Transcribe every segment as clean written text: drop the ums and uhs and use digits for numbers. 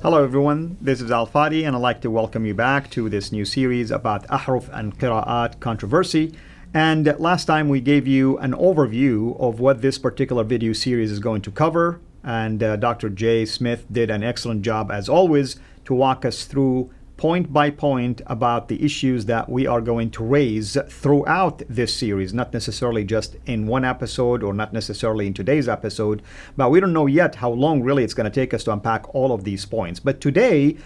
Hello everyone, this is Al Fadi and I'd like to welcome you back to this new series about Ahruf and Qira'at controversy. And last time we gave you an overview of what this particular video series is going to cover, and Dr. J. Smith did an excellent job as always to walk us through point by point about the issues that we are going to raise throughout this series, not necessarily just in one episode or not necessarily in today's episode, but we don't know yet how long really it's going to take us to unpack all of these points. But today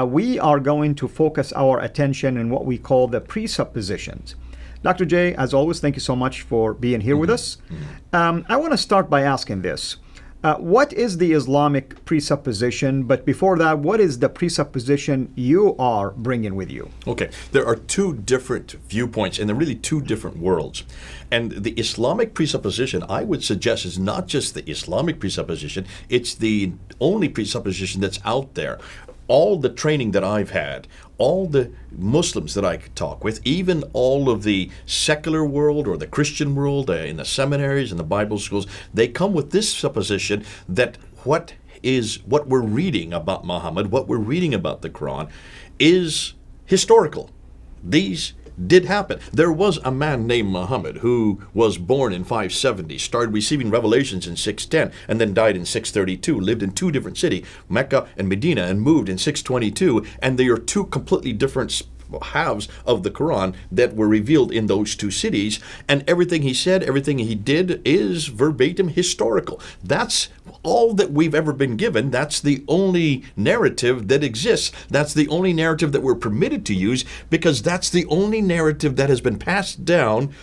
we are going to focus our attention in what we call the presuppositions. Dr. J, as always, thank you so much for being here with us. I want to start by asking this. What is the Islamic presupposition? But before that, what is the presupposition you are bringing with you? Okay, there are two different viewpoints, and they're really two different worlds. And the Islamic presupposition, I would suggest, is not just the Islamic presupposition, it's the only presupposition that's out there. All the training that I've had, all the Muslims that I could talk with, even all of the secular world or the Christian world in the seminaries and the Bible schools, they come with this supposition that what we're reading about Muhammad, what we're reading about the Quran, is historical. These did happen. There was a man named Muhammad who was born in 570, started receiving revelations in 610, and then died in 632, lived in two different cities, Mecca and Medina, and moved in 622, and they are two completely different halves of the Quran that were revealed in those two cities, and everything he said, everything he did is verbatim historical. That's all that we've ever been given. That's the only narrative that exists. That's the only narrative that we're permitted to use, because that's the only narrative that has been passed down.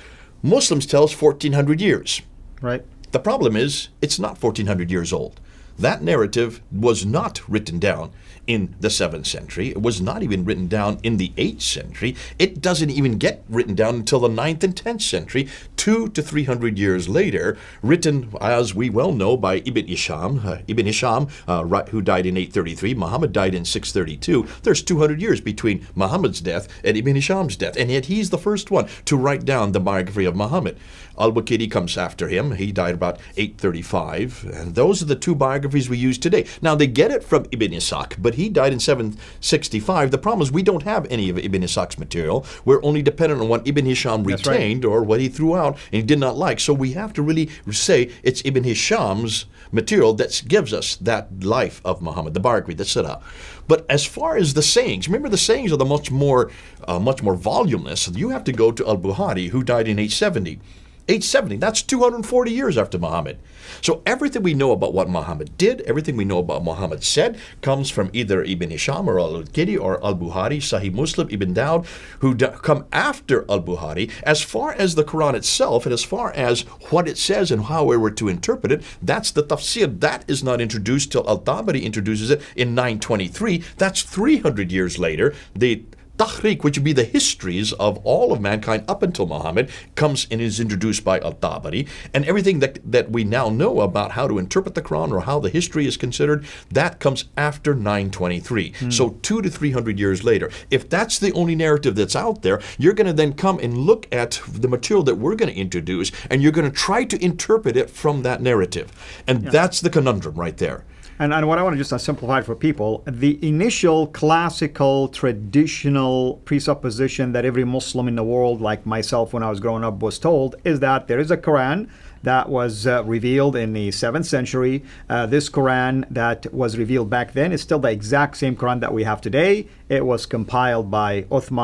Muslims tell us 1400 years. Right. The problem is it's not 1400 years old. That narrative was not written down in the 7th century. It was not even written down in the 8th century. It doesn't even get written down until the 9th and 10th century, 200 to 300 years later, written, as we well know, by Ibn Hisham, who died in 833. Muhammad died in 632. There's 200 years between Muhammad's death and Ibn Hisham's death, and yet he's the first one to write down the biography of Muhammad. Al-Bukhari comes after him. He died about 835, and those are the two biographies we use today. Now, they get it from Ibn Ishaq, but he died in 765. The problem is we don't have any of Ibn Ishaq's material. We're only dependent on what Ibn Hisham retained or what he threw out and he did not like. So we have to really say it's Ibn Hisham's material that gives us that life of Muhammad, the biography, the Sirah. But as far as the sayings, remember the sayings are the much more voluminous. You have to go to Al-Bukhari, who died in 870. 870, that's 240 years after Muhammad. So everything we know about what Muhammad did, everything we know about Muhammad said, comes from either Ibn Hisham or Al-Bukhari or Al-Bukhari, Sahih Muslim, Ibn Dawud, who come after Al-Bukhari. As far as the Quran itself, and as far as what it says and how we were to interpret it, that's the tafsir. That is not introduced till Al-Tabari introduces it in 923. That's 300 years later. The Tahriq, which would be the histories of all of mankind up until Muhammad, comes and is introduced by Al-Tabari. And everything that we now know about how to interpret the Quran or how the history is considered, that comes after 923. So 200 to 300 years later. If that's the only narrative that's out there, you're going to then come and look at the material that we're going to introduce, and you're going to try to interpret it from that narrative. And that's the conundrum right there. And what I want to just simplify for people, the initial classical, traditional presupposition that every Muslim in the world, like myself when I was growing up, was told is that there is a Quran that was revealed in the 7th century. This Quran that was revealed back then is still the exact same Quran that we have today. It was compiled by Omar /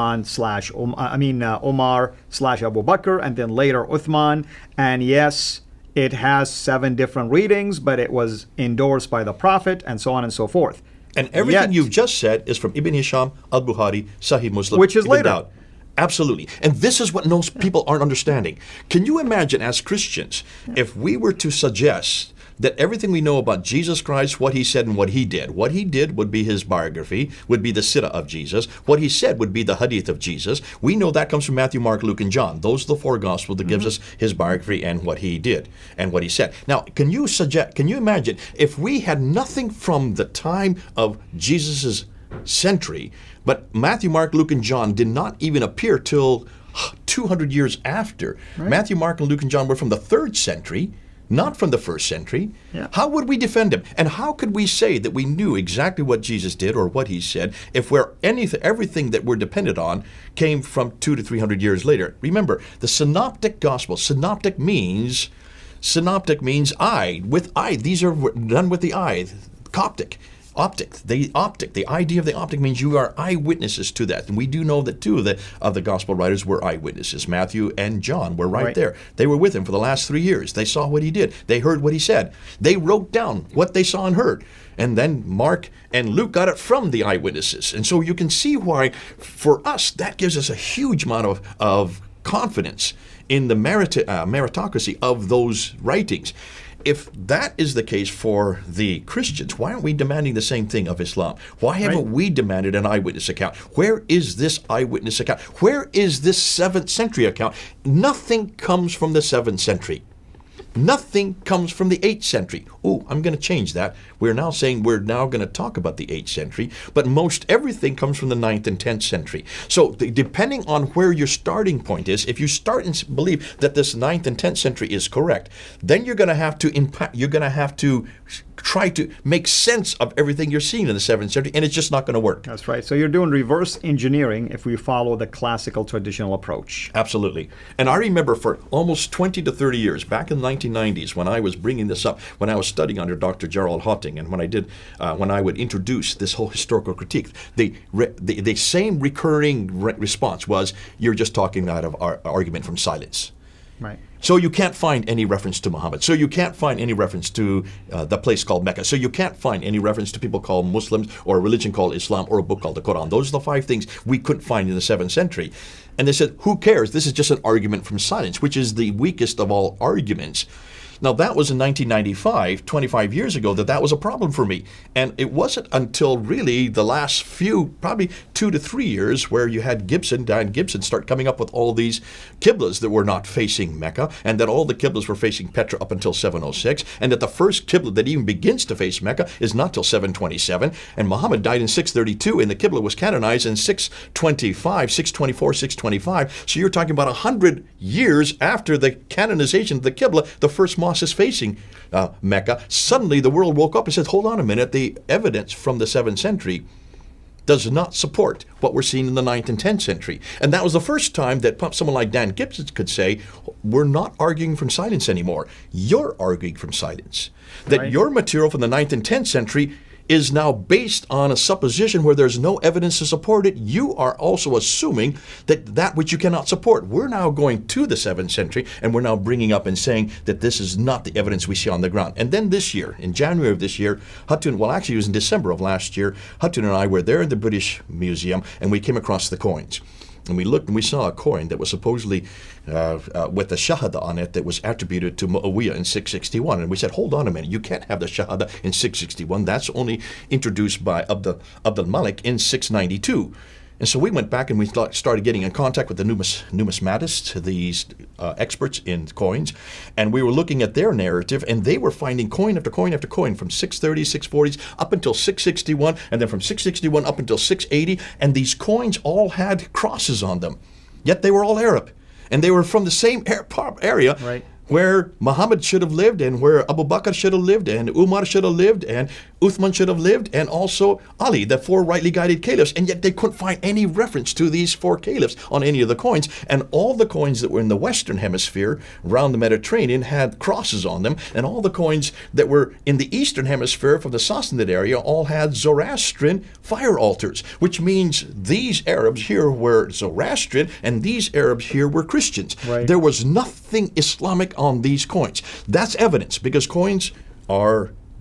Abu Bakr, and then later Uthman. And yes, it has 7 different readings, but it was endorsed by the Prophet, and so on and so forth. And everything you've just said is from Ibn Hisham, Al-Bukhari, Sahih Muslim, which is Ibn later. Dawud. Absolutely. And this is what most people aren't understanding. Can you imagine, as Christians, if we were to suggest that everything we know about Jesus Christ, what he said and what he did would be his biography, would be the Sirah of Jesus. What he said would be the Hadith of Jesus. We know that comes from Matthew, Mark, Luke, and John. Those are the 4 Gospels that gives us his biography and what he did and what he said. Now, can you imagine if we had nothing from the time of Jesus's century, but Matthew, Mark, Luke, and John did not even appear till 200 years after. Right. Matthew, Mark, and Luke, and John were from the 3rd century. not from the 1st century. Yeah. How would we defend him? And how could we say that we knew exactly what Jesus did or what he said if everything that we're dependent on came from 200 to 300 years later? Remember, the synoptic gospel, synoptic means eye, with eye. These are done with the eye, Coptic. The idea of the optic means you are eyewitnesses to that. And we do know that two of the gospel writers were eyewitnesses. Matthew and John were right there. They were with him for the last 3 years. They saw what he did. They heard what he said. They wrote down what they saw and heard. And then Mark and Luke got it from the eyewitnesses. And so you can see why, for us, that gives us a huge amount of confidence in the meritocracy of those writings. If that is the case for the Christians, why aren't we demanding the same thing of Islam? Why haven't we demanded an eyewitness account? Where is this eyewitness account? Where is this 7th century account? Nothing comes from the 7th century. Nothing comes from the 8th century. Oh, I'm going to change that. We're now saying we're now going to talk about the 8th century, but most everything comes from the 9th and 10th century. So depending on where your starting point is, if you start and believe that this 9th and 10th century is correct, then you're going to have to try to make sense of everything you're seeing in the 7th century, and it's just not going to work. That's right. So you're doing reverse engineering if we follow the classical traditional approach. Absolutely. And I remember for almost 20 to 30 years, back in the 1990s, when I was bringing this up, when I was studying under Dr. Gerald Hotting, and when I would introduce this whole historical critique, the same recurring response was, you're just talking out of our argument from silence. Right. So you can't find any reference to Muhammad. So you can't find any reference to the place called Mecca. So you can't find any reference to people called Muslims or a religion called Islam or a book called the Quran. Those are the 5 things we couldn't find in the 7th century. And they said, who cares? This is just an argument from silence, which is the weakest of all arguments. Now, that was in 1995, 25 years ago, that was a problem for me. And it wasn't until really the last few, probably 2 to 3 years, where you had Dan Gibson, start coming up with all these qiblas that were not facing Mecca, and that all the qiblas were facing Petra up until 706, and that the first qibla that even begins to face Mecca is not till 727, and Muhammad died in 632, and the qibla was canonized in 625, 624, 625. So you're talking about 100 years after the canonization of the qibla, the first mosque is facing Mecca. Suddenly the world woke up and said, hold on a minute, the evidence from the 7th century does not support what we're seeing in the 9th and 10th century. And that was the first time that someone like Dan Gibson could say, we're not arguing from silence anymore. You're arguing from silence. That your material from the 9th and 10th century is now based on a supposition where there's no evidence to support it. You are also assuming that which you cannot support. We're now going to the 7th century, and we're now bringing up and saying that this is not the evidence we see on the ground. And then this year, in January of this year, Hutton, well, actually it was in December of last year, Hutton and I were there in the British Museum, and we came across the coins. And we looked and we saw a coin that was supposedly with the Shahada on it that was attributed to Muawiyah in 661. And we said, hold on a minute, you can't have the Shahada in 661. That's only introduced by Abdul Malik in 692. And so we went back and we started getting in contact with the numismatists, these experts in coins, and we were looking at their narrative, and they were finding coin after coin after coin from 630s, 640s, up until 661, and then from 661 up until 680, and these coins all had crosses on them. Yet they were all Arab, and they were from the same area. Right. Where Muhammad should have lived, and where Abu Bakr should have lived, and Umar should have lived, and Uthman should have lived, and also Ali, the 4 rightly guided caliphs. And yet they couldn't find any reference to these 4 caliphs on any of the coins. And all the coins that were in the Western Hemisphere around the Mediterranean had crosses on them. And all the coins that were in the Eastern Hemisphere from the Sassanid area all had Zoroastrian fire altars, which means these Arabs here were Zoroastrian, and these Arabs here were Christians. Right. There was nothing Islamic on these coins. That's evidence, because coins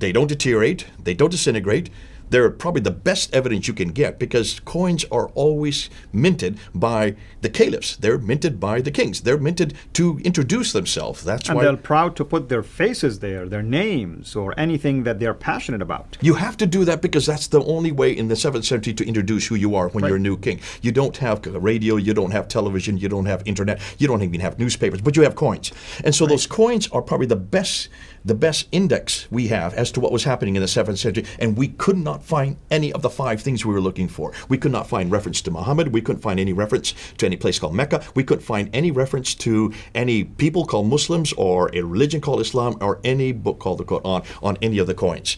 they don't deteriorate, they don't disintegrate. They're probably the best evidence you can get, because coins are always minted by the caliphs. They're minted by the kings. They're minted to introduce themselves. That's and why they're proud to put their faces there, their names, or anything that they're passionate about. you have to do that, because that's the only way in the 7th century to introduce who you are when you're a new king. You don't have radio, you don't have television, you don't have internet, you don't even have newspapers, but you have coins. And so those coins are probably the best index we have as to what was happening in the 7th century, and we could not not find any of the 5 things we were looking for. We could not find reference to Muhammad. We couldn't find any reference to any place called Mecca. We couldn't find any reference to any people called Muslims or a religion called Islam or any book called the Quran on any of the coins.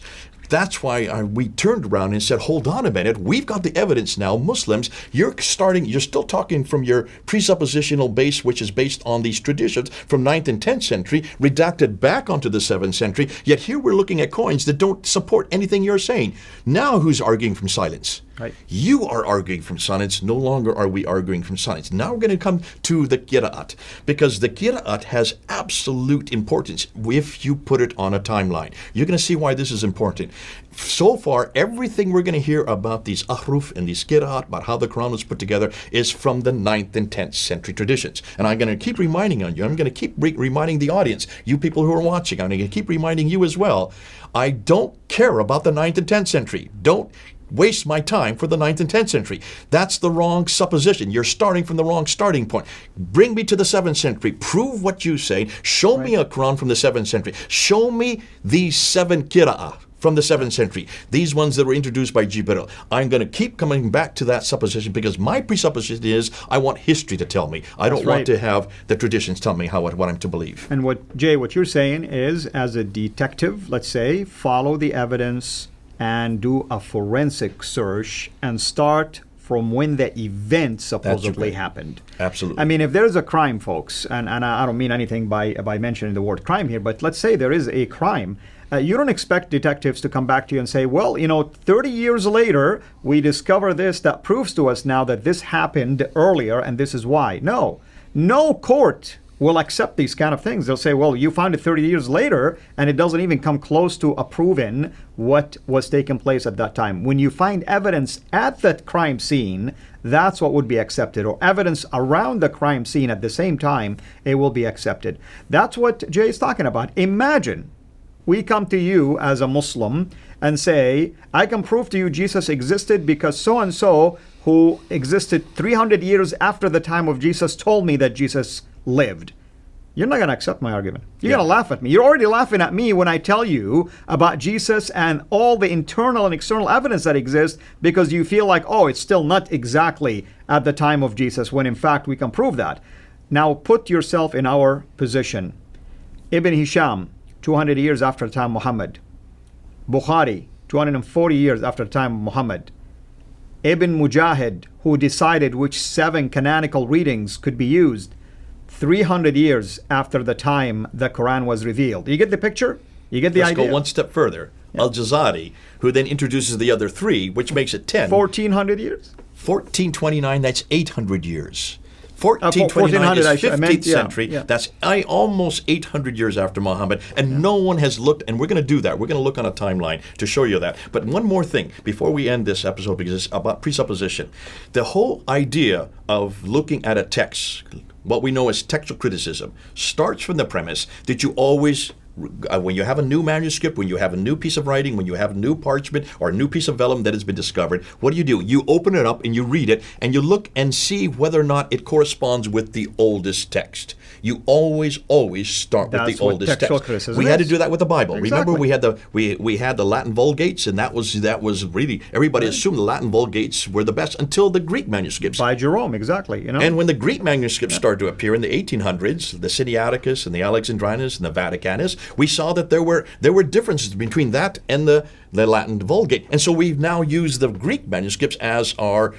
That's why we turned around and said, hold on a minute, we've got the evidence now. Muslims, you're still talking from your presuppositional base, which is based on these traditions from 9th and 10th century, redacted back onto the 7th century, yet here we're looking at coins that don't support anything you're saying. Now who's arguing from silence? Right. You are arguing from silence. No longer are we arguing from silence. Now we're going to come to the Qira'at, because the Qira'at has absolute importance if you put it on a timeline. You're going to see why this is important. So far, everything we're going to hear about these ahruf and these Qira'at, about how the Quran was put together, is from the 9th and 10th century traditions. And I'm going to keep reminding you, I'm going to keep reminding the audience, you people who are watching, I'm going to keep reminding you as well, I don't care about the 9th and 10th century. Don't waste my time for the 9th and 10th century. That's the wrong supposition. You're starting from the wrong starting point. Bring me to the 7th century. Prove what you say. Show me a Quran from the 7th century. Show me these 7 Qira'ah from the 7th century. These ones that were introduced by Jibril. I'm going to keep coming back to that supposition because my presupposition is I want history to tell me. I don't want to have the traditions tell me what I'm to believe. And what you're saying is, as a detective, let's say, follow the evidence and do a forensic search and start from when the event supposedly happened. Absolutely. I mean, if there's a crime, folks, and I don't mean anything by mentioning the word crime here, but let's say there is a crime, you don't expect detectives to come back to you and say, well, 30 years later, we discover this that proves to us now that this happened earlier and this is why. No court will accept these kind of things. They'll say, well, you found it 30 years later, and it doesn't even come close to approving what was taking place at that time. When you find evidence at that crime scene, that's what would be accepted, or evidence around the crime scene at the same time, it will be accepted. That's what Jay is talking about. Imagine we come to you as a Muslim and say, I can prove to you Jesus existed because so-and-so who existed 300 years after the time of Jesus told me that Jesus lived. You're not going to accept my argument. You're going to laugh at me. You're already laughing at me when I tell you about Jesus and all the internal and external evidence that exists because you feel like, oh, it's still not exactly at the time of Jesus, when in fact we can prove that. Now put yourself in our position. Ibn Hisham, 200 years after the time of Muhammad. Bukhari, 240 years after the time of Muhammad. Ibn Mujahid, who decided which 7 canonical readings could be used, 300 years after the time the Quran was revealed. You get the picture? You get the idea? Let's go one step further. Al-Jazari, who then introduces the other 3, which makes it 10. 1,400 years? 1429, that's 800 years. 1429 is 15th century. That's almost 800 years after Muhammad, and no one has looked, and we're going to do that. We're going to look on a timeline to show you that. But one more thing before we end this episode, because it's about presupposition. The whole idea of looking at a text, what we know as textual criticism, starts from the premise that you always, when you have a new manuscript, when you have a new piece of writing, when you have a new parchment or a new piece of vellum that has been discovered, what do? You open it up and you read it and you look and see whether or not it corresponds with the oldest text. You always start with the oldest text. We had to do that with the Bible. Exactly. Remember, we had the Latin Vulgates, and that was really, everybody assumed the Latin Vulgates were the best until the Greek manuscripts. By Jerome, exactly. And when the Greek manuscripts started to appear in the 1800s, the Sinaiticus and the Alexandrinus and the Vaticanus, we saw that there were differences between that and the Latin Vulgate, and so we've now used the Greek manuscripts as our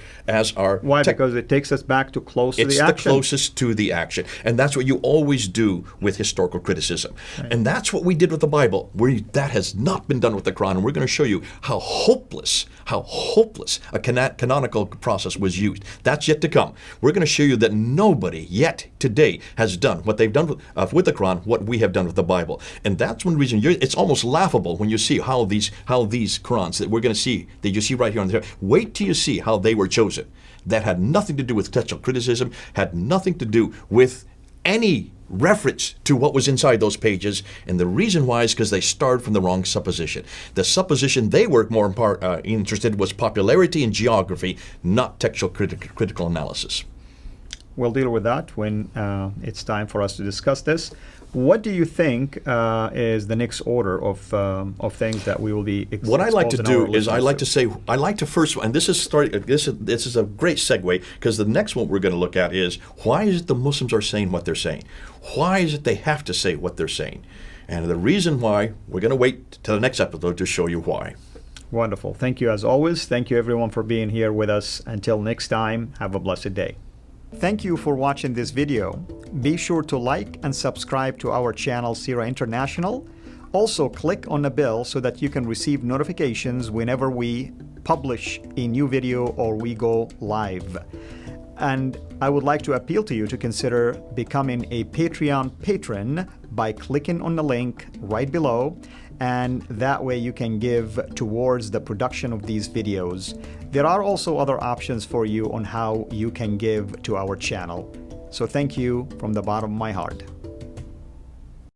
Why? Because it takes us back to close to the action. It's the closest to the action, and that's what you always do with historical criticism, and that's what we did with the Bible. That has not been done with the Quran, and we're going to show you how hopeless a canonical process was used. That's yet to come. We're going to show you that nobody yet today has done what they've done with the Quran, what we have done with the Bible, and that's one reason it's almost laughable when you see how these Qurans that we're going to see, that you see right here on the wait till you see how they were chosen. That had nothing to do with textual criticism, had nothing to do with any reference to what was inside those pages, and the reason why is because they started from the wrong supposition. The supposition they were more interested was popularity and geography, not textual critical analysis. We'll deal with that when it's time for us to discuss this. What do you think is the next order of things that we will be What I like to exposing our do is I listeners like to say, I like to first, and this is a great segue, because the next one we're going to look at is, why is it the Muslims are saying what they're saying? Why is it they have to say what they're saying? And the reason why, we're going to wait till the next episode to show you why. Wonderful. Thank you as always. Thank you everyone for being here with us. Until next time, have a blessed day. Thank you for watching this video. Be sure to like and subscribe to our channel Qira'at International. Also click on the bell so that you can receive notifications whenever we publish a new video or we go live. And I would like to appeal to you to consider becoming a Patreon patron by clicking on the link right below, and that way you can give towards the production of these videos. There are also other options for you on how you can give to our channel. So thank you from the bottom of my heart.